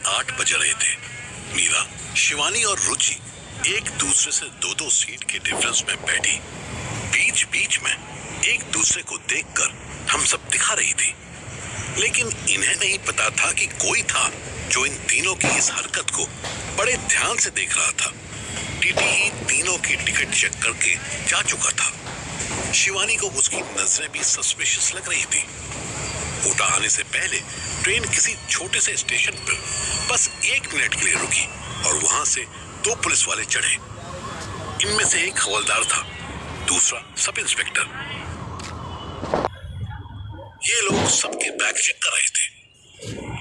8 बज रहे थे। मीरा, शिवानी और रुचि एक दूसरे से 2-2 सीट के डिफरेंस में बैठी बीच बीच में एक दूसरे को देखकर हम सब दिखा रही थी। लेकिन इन्हें नहीं पता था कि कोई था जो इन तीनों की इस हरकत को बड़े ध्यान से देख रहा था। टीटी तीनों की टिकट चेक करके जा चुका था। शिवानी को उसकी नजरें भी सस्पिशियस लग रही थी। कोटा आने से पहले ट्रेन किसी छोटे से स्टेशन पर बस 1 मिनट के लिए रुकी और वहां से 2 पुलिस वाले चढ़े। इनमें से एक हवलदार था, दूसरा सब इंस्पेक्टर। ये लोग सबके बैग चेक कर रहे थे।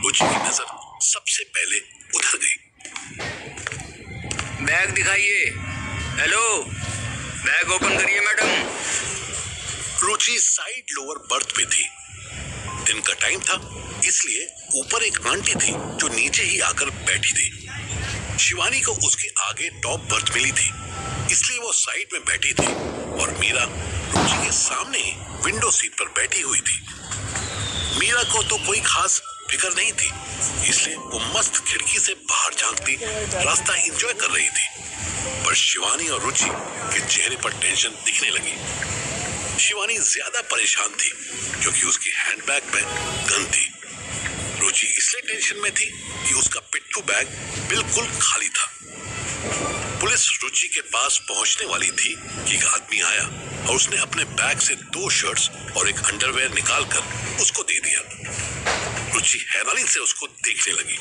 रुचि की नजर सबसे पहले उधर गई। बैग दिखाइए। हेलो, बैग ओपन करिए मैडम। रुचि साइड लोअर बर्थ पे थी। दिन का टाइम था, इसलिए ऊपर एक आंटी थी जो नीचे ही आकर बैठी थी। शिवानी को उसके आगे टॉप बर्थ मिली थी, इसलिए वो साइड में बैठी थी और मीरा रुचि के सामने ही विंडो सीट पर बैठी हुई थी। मीरा को तो कोई खास फिक्र नहीं थी, इसलिए वो मस्त खिड़की से बाहर झांकती रास्ता एंजॉय कर रही थी। पर शिवानी और रुचि के चेहरे पर टेंशन दिखने लगी। शिवानी ज्यादा परेशान थी क्योंकि उसकी हैंडबैग में गन थी। रुचि इसलिए टेंशन में थी कि उसका पिट्ठू बैग बिल्कुल खाली था। पुलिस रुचि के पास पहुंचने वाली थी कि एक आदमी आया और उसने अपने बैग से 2 शर्ट्स और एक अंडरवेयर निकालकर उसको दे दिया। रुचि हैरानी से उसको देखने लगी।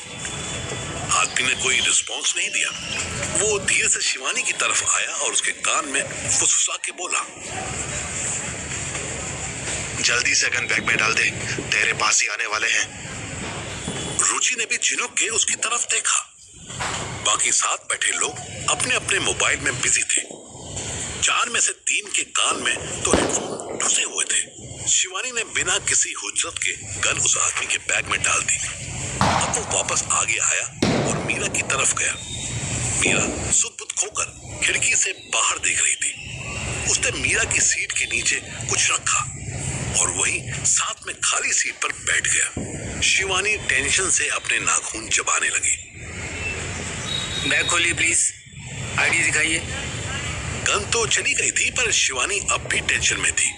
आदमी ने कोई रिस्पॉन्स नहीं दिया। वो धीरे से शिवानी की तरफ आया और उसके कान में फुसफुसा के बोला, जल्दी से गन बैग में डाल दे, तेरे पास ही आने वाले हैं। रुचि ने भी झिनुक के उसकी तरफ देखा। बाकी साथ बैठे लोग अपने अपने मोबाइल में बिजी थे। 4 में से 3 के कान में तो हेडफोन ठुसे हुए थे। शिवानी ने बिना किसी हुज्जत के गन उस आदमी के बैग में डाल दी। अब वो वापस आगे आया और मीरा की तरफ गया। मीरा सुध-बुध खोकर खिड़की से बाहर देख रही थी। उसने मीरा की सीट के नीचे कुछ रखा और वही साथ में खाली सीट पर बैठ गया। शिवानी टेंशन से अपने नाखून चबाने लगी। बैग खोलिए प्लीज, आईडी दिखाइए। गन तो चली गई थी, पर शिवानी अब भी टेंशन में थी।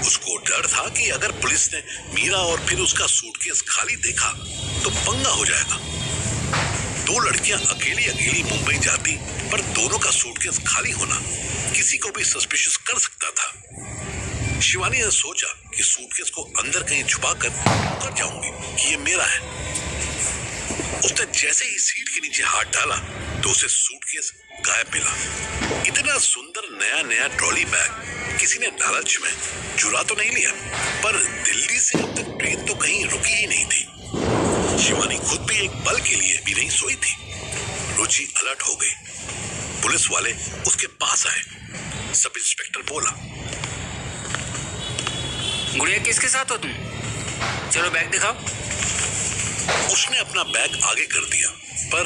उसको डर था कि अगर पुलिस ने मीरा और फिर उसका सूटकेस खाली देखा तो पंगा हो जाएगा। 2 लड़कियां अकेली अकेली मुंबई जाती, पर दोनों का सूटकेस खाली होना किसी को भी सस्पिशियस कर सकता था। शिवानी ने सोचा कि सूटकेस को अंदर कहीं छुपाकर कर जाऊंगी कि ये मेरा है। उसने जैसे ही सीट के नीचे हाथ डाला तो उसे सूटकेस गायब मिला। इतना सुंदर नया नया ट्रॉली बैग किसी ने लालच में चुरा तो नहीं लिया, पर दिल्ली से अब तक ट्रेन तो कहीं रुकी ही नहीं थी। शिवानी खुद भी एक पल के लिए भी नहीं सोई थी। रुचि अलर्ट हो गई। पुलिस वाले उसके पास आए। सब इंस्पेक्टर बोला, गुड़िया किसके साथ हो तुम? चलो बैग दिखाओ। उसने अपना बैग आगे कर दिया, पर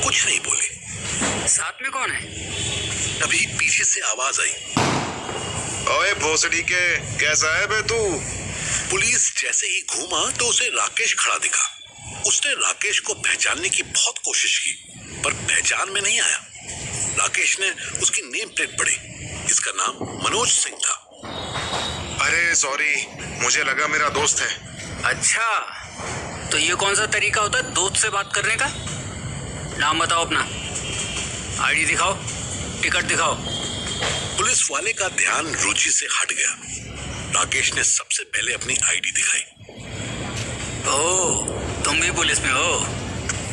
कुछ नहीं बोली। साथ में कौन है? तभी पीछे से आवाज आई, ओए भोसड़ी के, कैसा है बे तू? पुलिस जैसे ही घूमा तो उसे राकेश खड़ा दिखा। उसने राकेश को पहचानने की बहुत कोशिश की, पर पहचान में नहीं आया। राकेश ने उसकी नेम प्लेट पढ़ी। इसका नाम मनोज सिंह था। अरे सॉरी, मुझे लगा मेरा दोस्त है। अच्छा, तो ये कौन सा तरीका होता है दोस्त से बात करने का? नाम बताओ अपना, आईडी दिखाओ, टिकट दिखाओ। पुलिस वाले का ध्यान रुचि से हट गया। राकेश ने सबसे पहले अपनी आईडी दिखाई। ओह, तुम भी पुलिस में हो?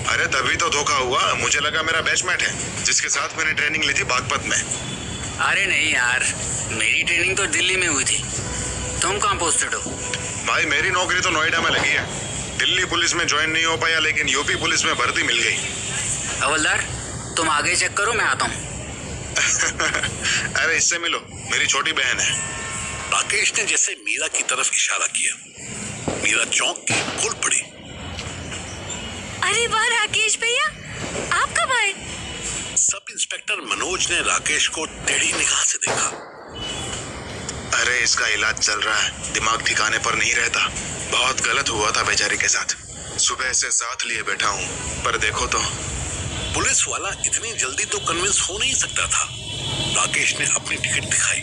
अरे तभी तो धोखा हुआ। मुझे लगा मेरा बैचमेट है, जिसके साथ मैंने ट्रेनिंग ली थी बागपत में। अरे नहीं यार, मेरी ट्रेनिंग तो दिल्ली में हुई थी। तुम कहाँ पोस्टेड हो? भाई मेरी नौकरी तो नोएडा में लगी है। दिल्ली पुलिस में ज्वाइन नहीं हो पाया, लेकिन यूपी पुलिस में भर्ती मिल गई। हवलदार, तुम आगे चेक करो, मैं आता हूँ। अरे इससे मिलो, मेरी छोटी बहन है। राकेश ने जैसे मीरा की तरफ इशारा किया। मीरा चौंक के बोल पड़ी, अरे वाह राकेश भैया, आप कब आए? सब इंस्पेक्टर मनोज ने राकेश को टेढ़ी निगाह से देखा। अरे इसका इलाज चल रहा है, दिमाग ठिकाने पर नहीं रहता। बहुत गलत हुआ था बेचारी के साथ। सुबह से साथ लिए बैठा हूँ, पर देखो तो। पुलिस वाला इतनी जल्दी तो कन्विंस हो नहीं सकता था। राकेश ने अपनी टिकट दिखाई।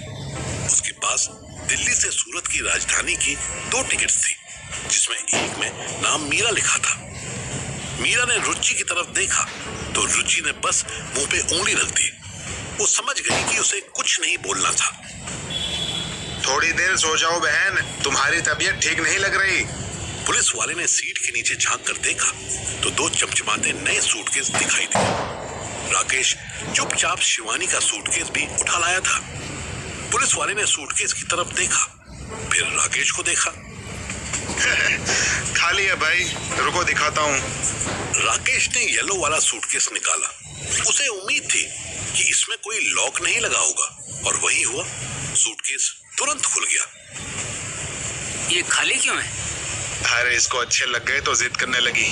उसके पास दिल्ली से सूरत की राजधानी की 2 टिकट्स थी, जिसमें एक में नाम मीरा लिखा था। मीरा ने रुचि की तरफ देखा तो रुचि ने बस मुंह पे उंगली रख दी। वो समझ गई कि उसे कुछ नहीं बोलना था। थोड़ी देर सो जाओ बहन, तुम्हारी तबीयत ठीक नहीं लग रही। पुलिस वाले ने सीट के नीचे झांक कर देखा तो 2 चमचमाते नए सूटकेस दिखाई दिए। राकेश चुपचाप शिवानी का सूटकेस भी उठा लाया था। पुलिस वाले ने सूटकेस की तरफ देखा, फिर राकेश को देखा। खाली है भाई, रुको दिखाता हूँ। राकेश ने येलो वाला सूटकेस निकाला। उसे उम्मीद थी कि इसमें कोई लॉक नहीं लगा होगा, और वही हुआ। सूटकेस तुरंत खुल गया। ये खाली क्यों है? अरे इसको अच्छे लग गए तो जिद करने लगी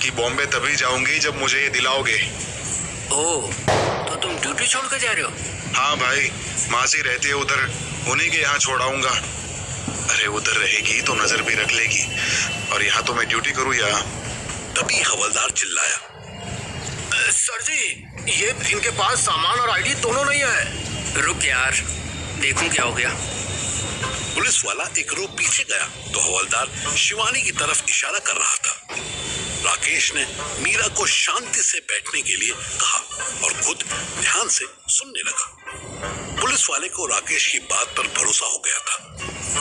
कि बॉम्बे तभी जाऊंगी जब मुझे ये दिलाओगे। ओह, तो तुम ड्यूटी छोड़ कर जा रहे हो? हाँ भाई, मासी रहती है उधर, उन्हीं के यहाँ छोड़ाऊंगा। अरे उधर रहेगी तो नजर भी रख लेगी, और यहाँ तो मैं ड्यूटी करूँ या। तभी हवलदार चिल्लाया, सर जी, ये इनके पास सामान और आईडी दोनों नहीं है। रुक यार, देखूं क्या हो गया। पुलिस वाला एक रो पीछे गया तो हवलदार शिवानी की तरफ इशारा कर रहा था। राकेश ने मीरा को शांति से बैठने के लिए कहा और खुद ध्यान से सुनने लगा। पुलिस वाले को राकेश की बात पर भरोसा हो गया था,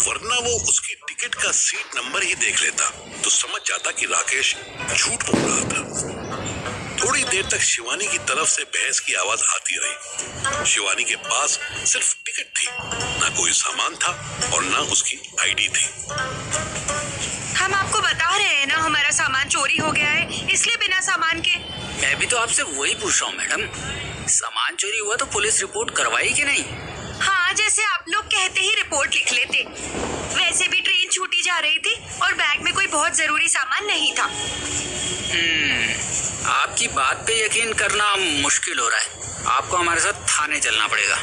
वरना वो उसकी टिकट का सीट नंबर ही देख लेता तो समझ जाता कि राकेश झूठ बोल रहा था। थोड़ी देर तक शिवानी की तरफ से बहस की आवाज आती रही। शिवानी के पास सिर्फ टिकट थी, ना कोई सामान था और ना उसकी आईडी थी। हम आपको बता रहे हैं ना, हमारा सामान चोरी हो गया है, इसलिए बिना सामान के। मैं भी तो आपसे वही पूछ रहा हूँ मैडम, सामान चोरी हुआ तो पुलिस रिपोर्ट करवाई कि नहीं? हाँ, जैसे आप लोग कहते ही रिपोर्ट लिख लेते। वैसे भी ट्रेन छूटी जा रही थी और बैग में कोई बहुत जरूरी सामान नहीं था। आपकी बात पे यकीन करना मुश्किल हो रहा है। आपको हमारे साथ थाने चलना पड़ेगा।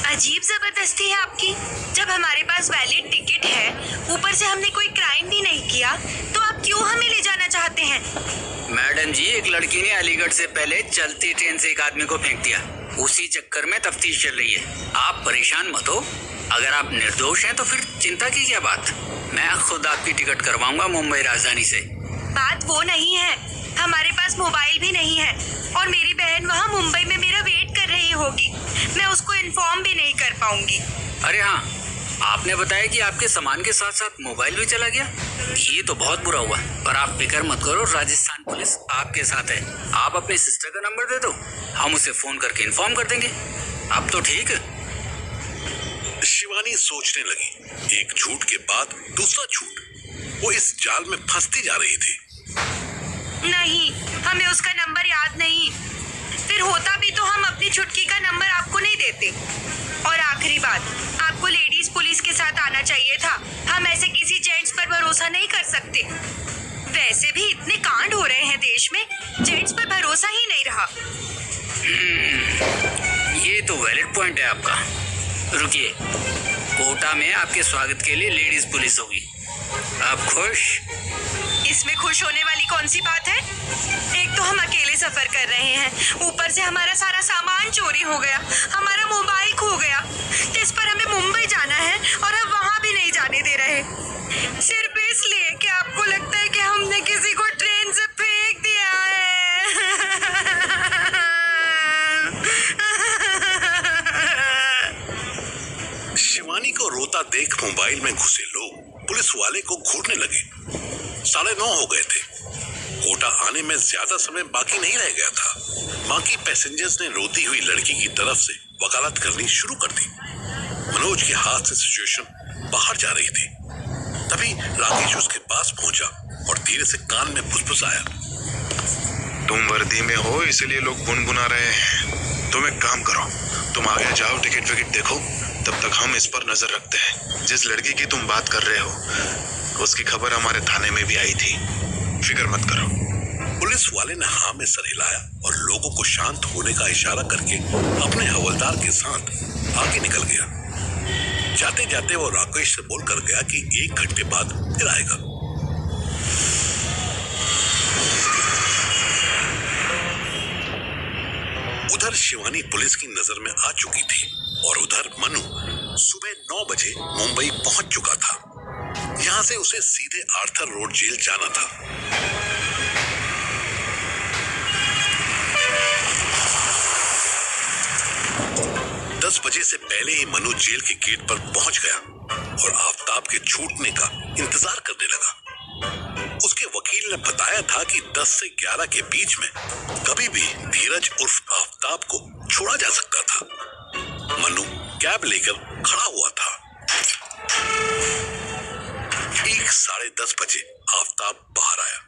अजीब जबरदस्ती है आपकी। जब हमारे पास वैलिड टिकट है, ऊपर से हमने कोई क्राइम भी नहीं किया, तो आप क्यों हमें ले जाना चाहते हैं? मैडम जी, एक लड़की ने अलीगढ़ से पहले चलती ट्रेन से एक आदमी को फेंक दिया। उसी चक्कर में तफ्तीश चल रही है। आप परेशान मत हो। अगर आप निर्दोष हैं तो फिर चिंता की क्या बात। मैं खुद आपकी टिकट करवाऊंगा मुंबई राजधानी से। बात वो नहीं है, हमारे पास मोबाइल भी नहीं है और मेरी बहन वहाँ मुंबई में मेरा वेट कर रही होगी। मैं उसको इन्फॉर्म भी नहीं कर पाऊंगी। अरे हाँ, आपने बताया कि आपके सामान के साथ साथ मोबाइल भी चला गया। ये तो बहुत बुरा हुआ, पर आप फिक्र मत करो, राजस्थान पुलिस आपके साथ है। आप अपनी सिस्टर का नंबर दे दो, हम उसे फोन करके इन्फॉर्म कर देंगे। अब तो ठीक है। शिवानी सोचने लगी, एक झूठ के बाद दूसरा झूठ। वो इस जाल में फंसती जा रही थी। नहीं, हमें उसका नंबर याद नहीं। फिर होता भी तो हम अपनी छुटकी का नंबर आपको नहीं देते। और आखिरी बात, आपको लेडीज पुलिस के साथ आना चाहिए था। हम ऐसे किसी जेंट्स पर भरोसा नहीं कर सकते। वैसे भी इतने कांड हो रहे हैं देश में, जेंट्स पर भरोसा ही नहीं रहा। ये तो वैलिड पॉइंट है आपका। रुकिए, कोटा में आपके स्वागत के लिए लेडीज पुलिस होगी। आप खुश? इसमें खुश होने वाली कौन सी बात है? एक तो हम अकेले सफर कर रहे हैं, ऊपर से हमारा सारा सामान चोरी हो गया, हमारा मोबाइल खो गया, जिस पर हमें मुंबई जाना है और अब वहां भी नहीं जाने दे रहे। सिर्फ इसलिए कि आपको लगता है कि हमने किसी को ट्रेन से फेंक दिया है। शिवानी को रोता देख मोबाइल में घुसे लोग पुलिस वाले को घूरने लगे। 9:30 हो गए थे। कोटा आने में ज्यादा समय बाकी नहीं रह गया था। बाकी पैसेंजर्स ने रोती हुई लड़की की तरफ से वकालत करनी शुरू कर दी। मनोज के हाथ से सिचुएशन बाहर जा रही थी। तभी राकेश उसके पास पहुंचा और धीरे से कान में फुसफुसाया, तुम वर्दी में हो इसलिए लोग गुनगुना रहे हैं। तुम एक काम करो, तुम आगे जाओ, टिकट विकेट देखो, तब तक हम इस पर नजर रखते हैं। जिस लड़की की तुम बात कर रहे हो उसकी खबर हमारे थाने में भी आई थी, फिक्र मत करो। पुलिस वाले ने हाँ में सर हिलाया और लोगों को शांत होने का इशारा करके अपने हवलदार के साथ आगे निकल गया। जाते जाते वो राकेश से बोलकर गया कि 1 घंटे बाद फिर आएगा। शिवानी पुलिस की नजर में आ चुकी थी और उधर मनु सुबह 9 बजे मुंबई पहुंच चुका था। यहां से उसे सीधे आर्थर रोड जेल जाना था। दस बजे से पहले ही मनु जेल के गेट पर पहुंच गया और आफताब के छूटने का इंतजार करने लगा। उसके वकील ने बताया था कि 10 से 11 के बीच में कभी भी धीरज उर्फ आफताब को छोड़ा जा सकता था। मनु कैब लेकर खड़ा हुआ था। ठीक 10:30 बजे आफताब बाहर आया।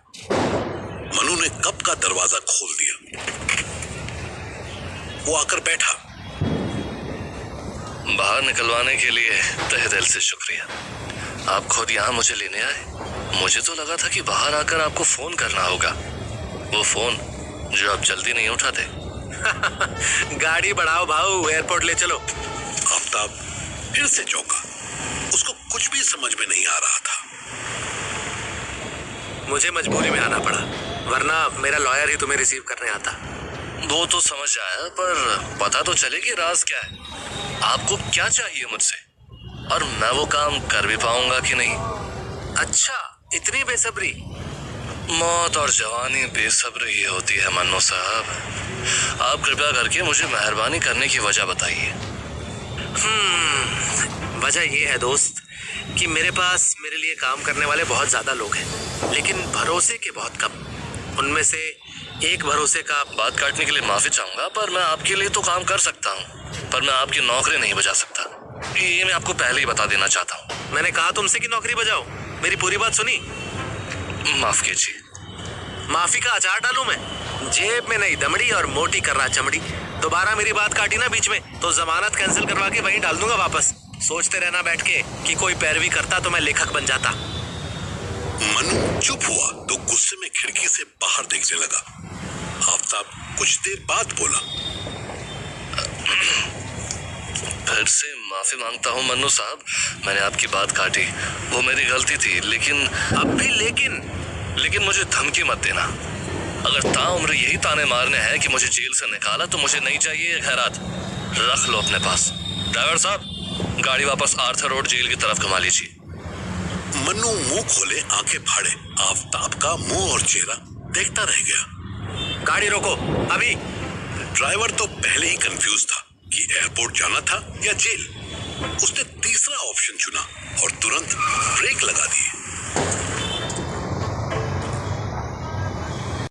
मनु ने कब का दरवाजा खोल दिया। वो आकर बैठा। बाहर निकलवाने के लिए तहे दिल से शुक्रिया। आप खुद यहाँ मुझे लेने आए। मुझे तो लगा था कि बाहर आकर आपको फोन करना होगा, वो फोन जो आप जल्दी नहीं उठाते। गाड़ी बढ़ाओ भाऊ, एयरपोर्ट ले चलो। आफताब फिर से चौंका। उसको कुछ भी समझ में नहीं आ रहा था। मुझे मजबूरी में आना पड़ा, वरना मेरा लॉयर ही तुम्हें रिसीव करने आता। वो तो समझ आया, पर पता तो चले कि राज क्या है। आपको क्या चाहिए मुझसे, और मैं वो काम कर भी पाऊंगा कि नहीं। अच्छा, इतनी बेसब्री। मौत और जवानी बेसब्री ही होती है मन्नू साहब। आप कृपया करके मुझे मेहरबानी करने की वजह बताइए। वजह ये है दोस्त कि मेरे पास मेरे लिए काम करने वाले बहुत ज्यादा लोग हैं, लेकिन भरोसे के बहुत कम। उनमें से एक भरोसे का। बात काटने के लिए माफी चाहूंगा, पर मैं आपके लिए तो काम कर सकता हूँ, पर मैं आपकी नौकरी नहीं बजा सकता। ये मैं आपको पहले ही बता देना चाहता हूँ। मैंने कहा तुमसे कि नौकरी बजाओ। मेरी पूरी बात सुनी? माफ कीजिए। माफी का अचार डालूं मैं? जेब में नहीं दमड़ी और मोटी कर रहा चमड़ी। दोबारा मेरी बात काटी ना बीच में तो जमानत कैंसिल करवा के वहीं डाल दूंगा वापस। सोचते रहना बैठ के कि कोई पैरवी करता तो मैं लेखक बन जाता। मनु चुप हुआ तो गुस्से में खिड़की से बाहर देखने लगा। आफताब कुछ देर बाद बोला, फिर से माफी मांगता हूँ मन्नू साहब, मैंने आपकी बात काटी, वो मेरी गलती थी। लेकिन अब भी लेकिन मुझे धमकी मत देना। अगर ताउम्र यही ताने मारने हैं कि मुझे जेल से निकाला तो मुझे नहीं चाहिए ये खैरात। रख लो अपने पास। ड्राइवर साहब, गाड़ी वापस आर्थर रोड जेल की तरफ घुमा लीजिए। मनु मुंह खोले आंखें फाड़े आफताब का मुंह और चेहरा देखता रह गया। गाड़ी रोको अभी। ड्राइवर तो पहले ही कंफ्यूज था कि एयरपोर्ट जाना था या जेल। उसने तीसरा ऑप्शन चुना और तुरंत ब्रेक लगा दिए।